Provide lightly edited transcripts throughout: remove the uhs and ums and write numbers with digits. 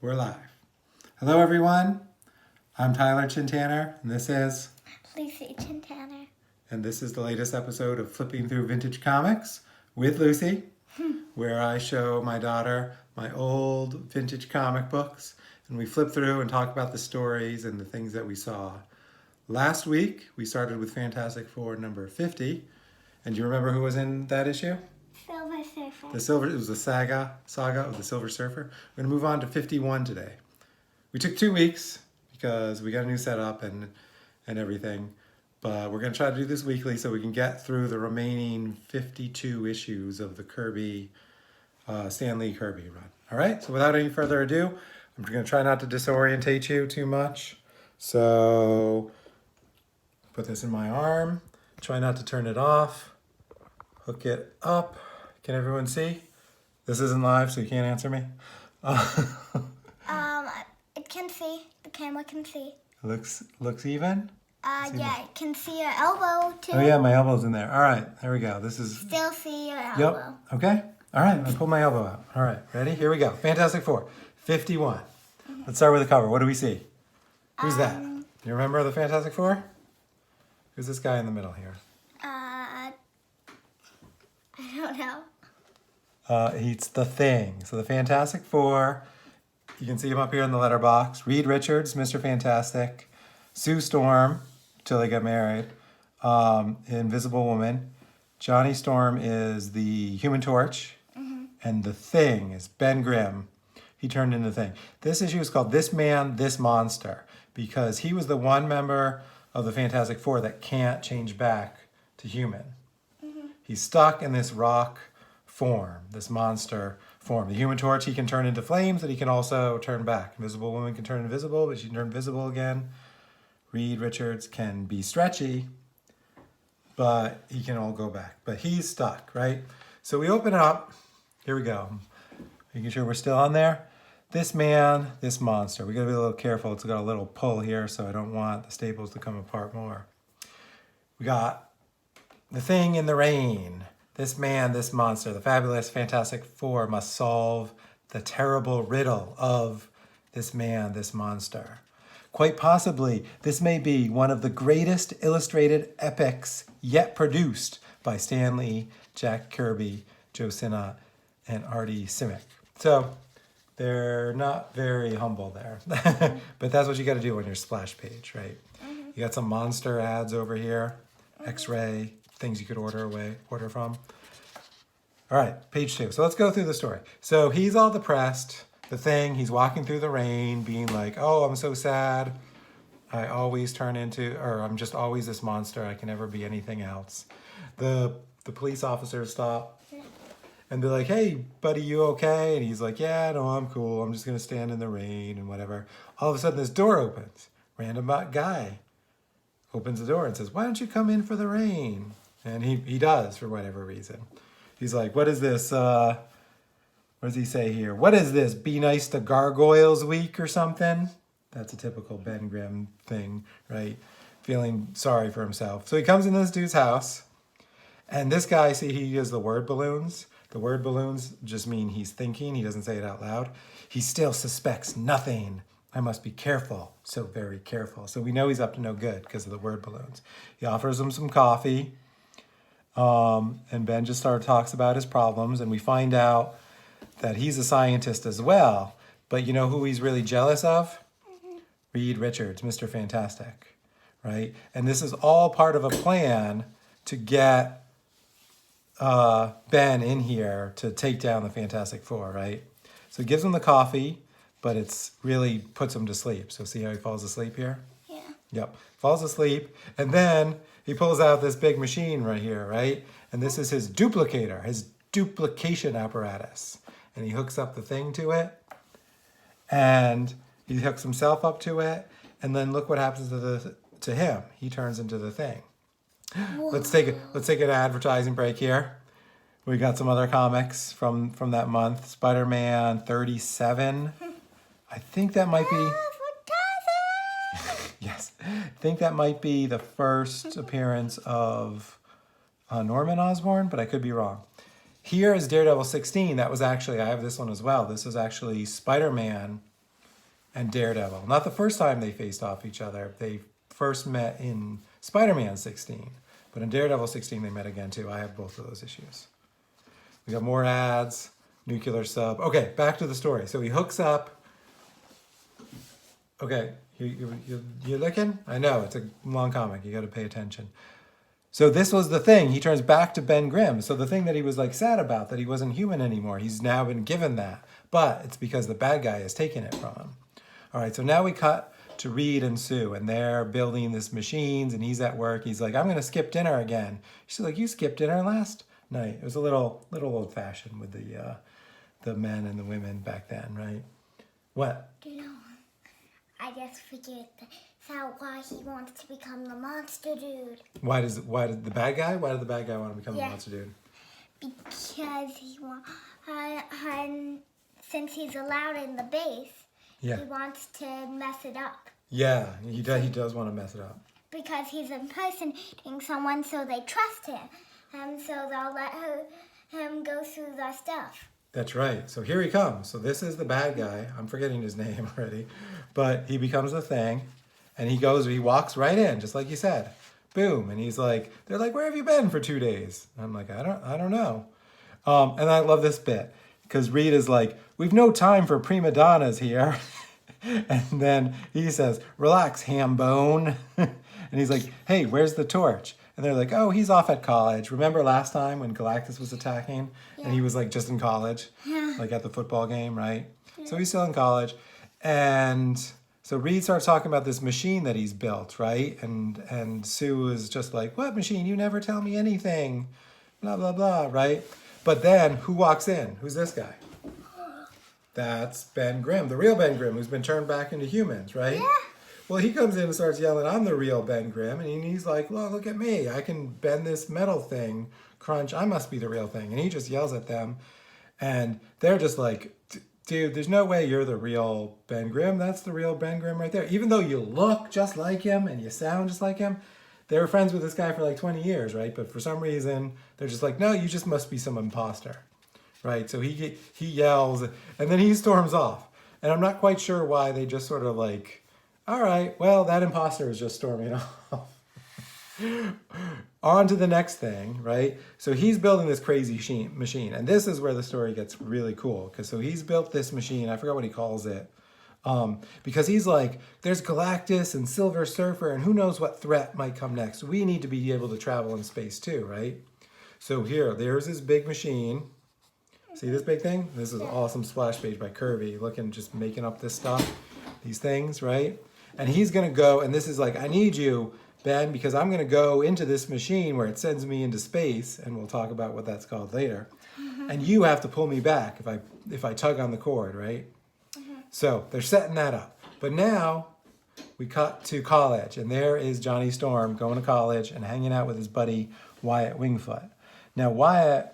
We're live. Hello, everyone. I'm Tyler Chintanner, and this is Lucy Chintanner. And this is the latest episode of Flipping Through Vintage Comics with Lucy, where I show my daughter my old vintage comic books, and we flip through and talk about the stories and the things that we saw. Last week, we started with Fantastic Four number 50, and do you remember who was in that issue? Silver Surfer. It was the saga of the Silver Surfer. We're going to move on to 51 today. We took 2 weeks because we got a new setup and everything, but we're going to try to do this weekly so we can get through the remaining 52 issues of the Kirby, Stan Lee Kirby run. All right, so without any further ado, I'm going to try not to disorientate you too much. So put this in my arm, try not to turn it off, hook it up. Can everyone see? This isn't live, so you can't answer me. It can see. The camera can see. Looks even? Yeah, it can see your elbow too. Oh yeah, my elbow's in there. All right, there we go. This is... Still see your elbow. Yep, okay. All right, I pulled my elbow out. All right, ready? Here we go. Fantastic Four, 51. Let's start with the cover. What do we see? Who's that? You remember the Fantastic Four? Who's this guy in the middle here? I don't know. He's the Thing. So the Fantastic Four, you can see him up here in the letterbox. Reed Richards, Mr. Fantastic. Sue Storm, till they get married. Invisible Woman. Johnny Storm is the Human Torch. And the Thing is Ben Grimm. He turned into the Thing. This issue is called This Man, This Monster, because he was the one member of the Fantastic Four that can't change back to human. He's stuck in this rock form, this monster form. The Human Torch, he can turn into flames, but he can also turn back. Invisible Woman can turn invisible, but she can turn visible again. Reed Richards can be stretchy, but he can all go back. But he's stuck, right? So we open it up. Here we go. Making sure we're still on there. This Man, This Monster. We gotta be a little careful. It's got a little pull here, so I don't want the staples to come apart more. We got The Thing in the Rain. This man, this monster, the fabulous Fantastic Four must solve the terrible riddle of this man, this monster. Quite possibly, this may be one of the greatest illustrated epics yet produced by Stan Lee, Jack Kirby, Joe Sinnott, and Artie Simek. So they're not very humble there. But that's what you got to do on your splash page, right? You got some monster ads over here, X-ray, things you could order from. All right, page 2. So let's go through the story. So he's all depressed. The Thing, he's walking through the rain, being like, oh, I'm so sad. I always turn into, or I'm just always this monster. I can never be anything else. The police officers stop and they're like, hey, buddy, you okay? And he's like, yeah, no, I'm cool. I'm just going to stand in the rain and whatever. All of a sudden, this door opens. Random guy opens the door and says, why don't you come in for the rain? And he does for whatever reason. He's like, what is this? What does he say here? What is this? Be nice to gargoyles week or something? That's a typical Ben Grimm thing, right? Feeling sorry for himself. So he comes into this dude's house, and this guy, see, he uses the word balloons. The word balloons just mean he's thinking. He doesn't say it out loud. He still suspects nothing. I must be careful, so very careful. So we know he's up to no good because of the word balloons. He offers him some coffee, and Ben just talks about his problems, and we find out that he's a scientist as well. But you know who he's really jealous of? Reed Richards, Mr. Fantastic, right? And this is all part of a plan to get Ben in here to take down the Fantastic Four, right? So he gives him the coffee, but it's really puts him to sleep. So see how he falls asleep here? Yeah. Yep, falls asleep, and then he pulls out this big machine right here, right? And this is his duplicator, his duplication apparatus. And he hooks up the Thing to it, and he hooks himself up to it, and then look what happens to him. He turns into the Thing. Whoa. Let's take an advertising break here. We got some other comics from that month. Spider-Man 37. I think that might be... Yes. I think that might be the first appearance of Norman Osborn, but I could be wrong. Here is Daredevil 16. That was actually, I have this one as well. This is actually Spider-Man and Daredevil. Not the first time they faced off each other. They first met in Spider-Man 16. But in Daredevil 16, they met again too. I have both of those issues. We got more ads, nuclear sub. Okay, back to the story. So he hooks up. Okay, you're looking? I know, it's a long comic. You got to pay attention. So this was the thing. He turns back to Ben Grimm. So the thing that he was like sad about, that he wasn't human anymore, he's now been given that. But it's because the bad guy has taken it from him. All right, so now we cut to Reed and Sue, and they're building this machines, and he's at work. He's like, I'm going to skip dinner again. She's like, you skipped dinner last night. It was a little old-fashioned with the men and the women back then, right? What? You know, I just figured out why he wants to become the monster dude. Why did the bad guy? Why did the bad guy want to become the Yeah. monster dude? Because he wants, since he's allowed in the base, Yeah. he wants to mess it up. Yeah, he does want to mess it up. Because he's impersonating someone, so they trust him. So they'll let him go through the stuff. That's right. So here he comes. So this is the bad guy. I'm forgetting his name already. But he becomes the thing. And he walks right in, just like you said. Boom. And he's like, they're like, where have you been for 2 days? And I'm like, I don't know. And I love this bit. Because Reed is like, we've no time for prima donnas here. And then he says, relax, ham bone. And he's like, hey, where's the torch? And they're like, oh, he's off at college. Remember last time when Galactus was attacking? Yeah. And he was like just in college, Yeah. like at the football game, right? Yeah. So he's still in college. And so Reed starts talking about this machine that he's built, right? And Sue is just like, what machine? You never tell me anything. Blah, blah, blah, right? But then who walks in? Who's this guy? That's Ben Grimm, the real Ben Grimm, who's been turned back into humans, right? Yeah. Well, he comes in and starts yelling, I'm the real Ben Grimm. And he's like, well, look at me. I can bend this metal thing. Crunch, I must be the real thing. And he just yells at them. And they're just like, dude, there's no way you're the real Ben Grimm. That's the real Ben Grimm right there. Even though you look just like him and you sound just like him. They were friends with this guy for like 20 years, right? But for some reason, they're just like, no, you just must be some imposter. Right, so he yells, and then he storms off. And I'm not quite sure why they just sort of like, all right, well, that imposter is just storming off. On to the next thing, right? So he's building this crazy machine, and this is where the story gets really cool. Because so he's built this machine, I forgot what he calls it, because he's like, there's Galactus and Silver Surfer, and who knows what threat might come next. We need to be able to travel in space too, right? So there's this big machine. See this big thing? This is an awesome splash page by Kirby, just making up this stuff, these things, right? And he's gonna go, and this is like, I need you, Ben, because I'm gonna go into this machine where it sends me into space, and we'll talk about what that's called later. Mm-hmm. And you have to pull me back if I tug on the cord, right? Mm-hmm. So they're setting that up. But now we cut to college, and there is Johnny Storm going to college and hanging out with his buddy Wyatt Wingfoot. Now Wyatt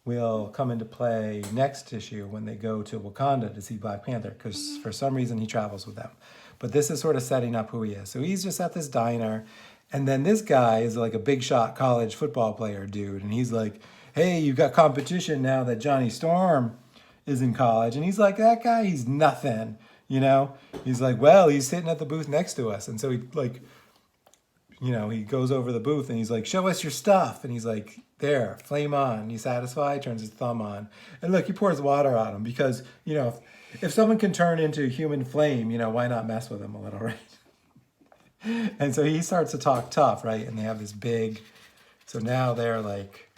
will come into play next issue when they go to Wakanda to see Black Panther, because for some reason he travels with them. But this is sort of setting up who he is. So he's just at this diner, and then this guy is like a big shot college football player dude, and he's like, hey, you got competition now that Johnny Storm is in college. And he's like, that guy, he's nothing, you know? He's like, well, he's sitting at the booth next to us. And so he like, you know, he goes over the booth and he's like, show us your stuff. And he's like, there, flame on. You satisfied? Turns his thumb on. And look, he pours water on him because, you know, if someone can turn into human flame, you know, why not mess with him a little, right? And so he starts to talk tough, right? And they have this big, so now they're like,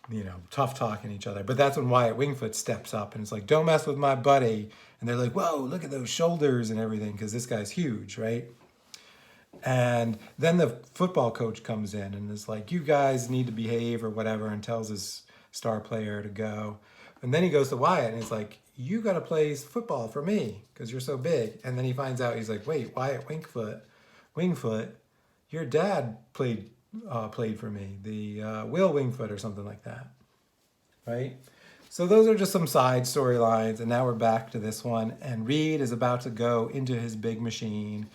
you know, tough talking each other. But that's when Wyatt Wingfoot steps up and it's like, don't mess with my buddy. And they're like, whoa, look at those shoulders and everything, because this guy's huge, right? And then the football coach comes in and is like, you guys need to behave or whatever, and tells his star player to go. And then he goes to Wyatt and he's like, you got to play football for me because you're so big. And then he finds out, he's like, wait, Wyatt Wingfoot, your dad played for me, the Will Wingfoot or something like that, right? So those are just some side storylines, and now we're back to this one, and Reed is about to go into his big machine,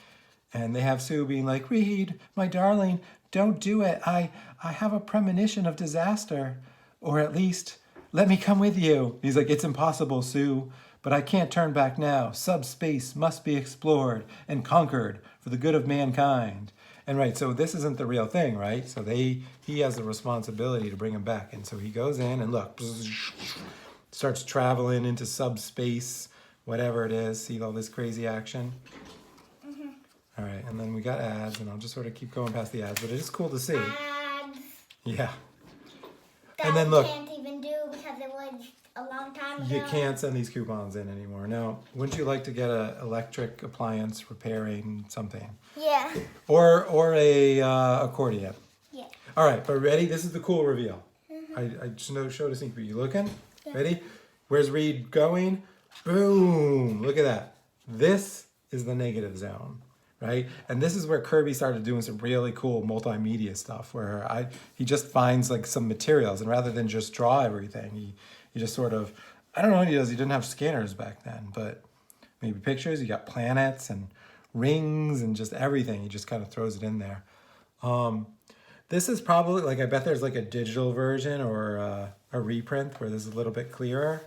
and they have Sue being like, Reed, my darling, don't do it. I have a premonition of disaster, or at least let me come with you. He's like, it's impossible, Sue, But I can't turn back now. Subspace must be explored and conquered for the good of mankind. And right, so this isn't the real thing, right? So he has the responsibility to bring him back. And so he goes in and look, starts traveling into subspace, whatever it is. See all this crazy action? All right, and then we got ads, and I'll just sort of keep going past the ads, but it is cool to see. Ads. Yeah. That And then we look. can't even do because it was a long time ago. You can't send these coupons in anymore. Now, wouldn't you like to get an electric appliance repairing something? Yeah. Or a accordion? Yeah. All right, but ready? This is the cool reveal. I just showed a sneak preview. You looking? Yeah. Ready? Where's Reed going? Boom! Look at that. This is the negative zone, right? And this is where Kirby started doing some really cool multimedia stuff where he just finds like some materials, and rather than just draw everything, he just sort of, I don't know what he does. He didn't have scanners back then, but maybe pictures. You got planets and rings and just everything. He just kind of throws it in there. This is probably like, I bet there's like a digital version or a reprint where this is a little bit clearer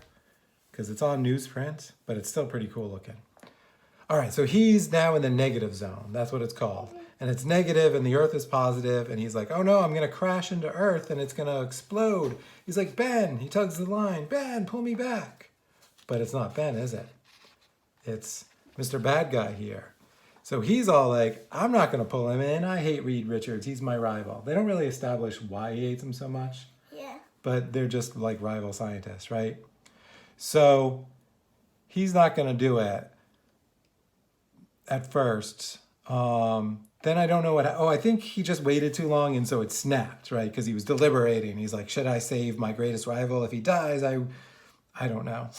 because it's on newsprint, but it's still pretty cool looking. All right, so he's now in the negative zone. That's what it's called. And it's negative and the Earth is positive, and he's like, oh no, I'm gonna crash into Earth and it's gonna explode. He's like, Ben, he tugs the line, Ben, pull me back. But it's not Ben, is it? It's Mr. Bad Guy here. So he's all like, I'm not gonna pull him in. I hate Reed Richards, he's my rival. They don't really establish why he hates him so much, Yeah. but they're just like rival scientists, right? So he's not gonna do it at first. Then I don't know I think he just waited too long and so it snapped, right? Because he was deliberating. He's like, should I save my greatest rival? If he dies, I don't know.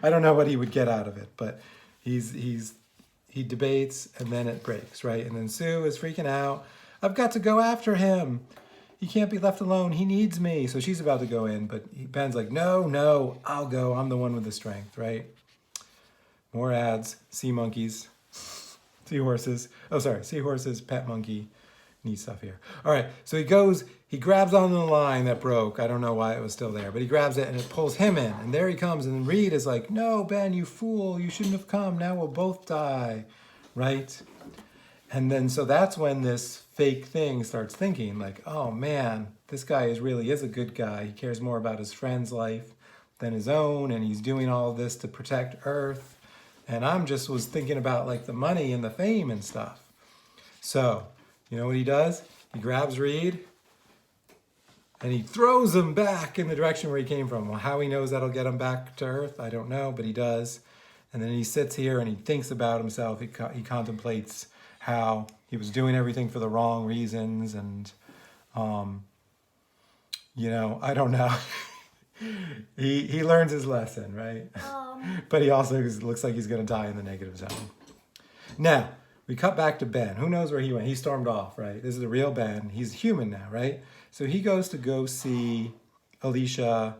I don't know what he would get out of it, but he debates and then it breaks, right? And then Sue is freaking out. I've got to go after him. He can't be left alone. He needs me. So she's about to go in, but Ben's like, no, I'll go. I'm the one with the strength, right? More ads, sea monkeys. Seahorses. Oh, sorry. Seahorses, pet monkey. Neat stuff here. All right. So he grabs onto the line that broke. I don't know why it was still there, but he grabs it and it pulls him in. And there he comes. And then Reed is like, no, Ben, you fool. You shouldn't have come. Now we'll both die. Right? And then so that's when this fake thing starts thinking like, oh man, this guy really is a good guy. He cares more about his friend's life than his own. And he's doing all of this to protect Earth. And I'm just was thinking about like the money and the fame and stuff. So, you know what he does? He grabs Reed and he throws him back in the direction where he came from. Well, how he knows that'll get him back to Earth, I don't know, but he does. And then he sits here and he thinks about himself. He contemplates how he was doing everything for the wrong reasons. And, you know, I don't know. He learns his lesson, right? But he also looks like he's going to die in the negative zone. Now, we cut back to Ben. Who knows where he went? He stormed off, right? This is the real Ben. He's human now, right? So he goes to go see Alicia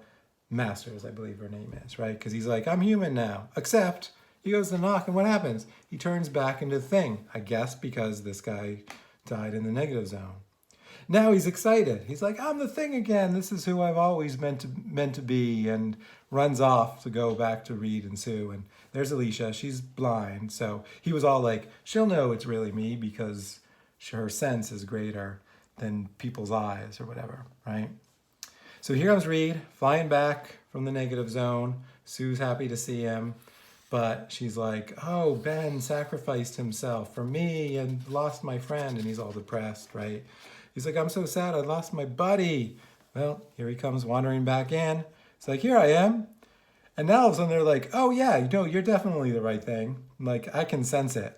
Masters, I believe her name is, right? Because he's like, I'm human now. Except he goes to knock, and what happens? He turns back into the Thing, I guess because this guy died in the negative zone. Now he's excited. He's like, I'm the Thing again. This is who I've always meant to be, and runs off to go back to Reed and Sue. And there's Alicia. She's blind. So he was all like, she'll know it's really me because her sense is greater than people's eyes or whatever, right? So here comes Reed flying back from the negative zone. Sue's happy to see him. But she's like, oh, Ben sacrificed himself for me and lost my friend. And he's all depressed, right? He's like, I'm so sad I lost my buddy. Well, here he comes wandering back in. It's like, here I am. And now all of a sudden they're like, oh yeah, you know, you're definitely the right thing. Like, I can sense it.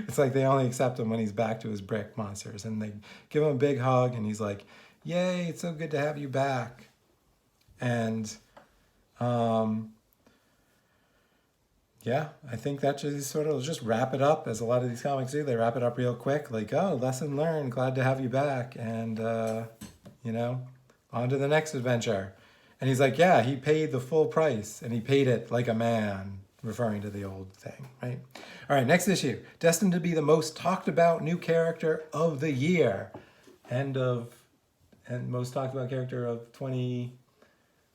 It's like they only accept him when he's back to his brick monsters. And they give him a big hug and he's like, yay, it's so good to have you back. And yeah, I think that just sort of just wrap it up, as a lot of these comics do. They wrap it up real quick, like, oh, lesson learned, glad to have you back, and, you know, on to the next adventure. And he's like, yeah, he paid the full price, and he paid it like a man, referring to the old Thing, right? All right, next issue. Destined to be the most talked about new character of the year. And most talked about character of 20,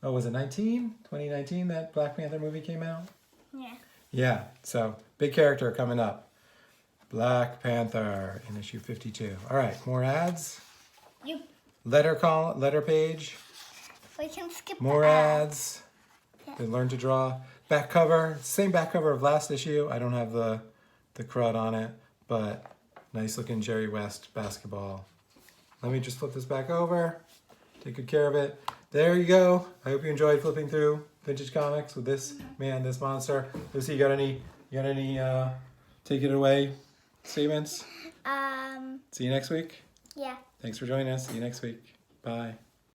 oh, was it 2019 that Black Panther movie came out? Yeah. Yeah, so big character coming up. Black Panther in issue 52. All right, more ads. You. Letter page. We can skip More the ads. ads. Yeah. They learn to draw. Back cover, same back cover of last issue. I don't have the crud on it, but nice looking Jerry West basketball. Let me just flip this back over. Take good care of it. There you go. I hope you enjoyed flipping through vintage comics with this man, this monster. Lucy, you got any take it away statements? See you next week. Yeah. Thanks for joining us. See you next week. Bye.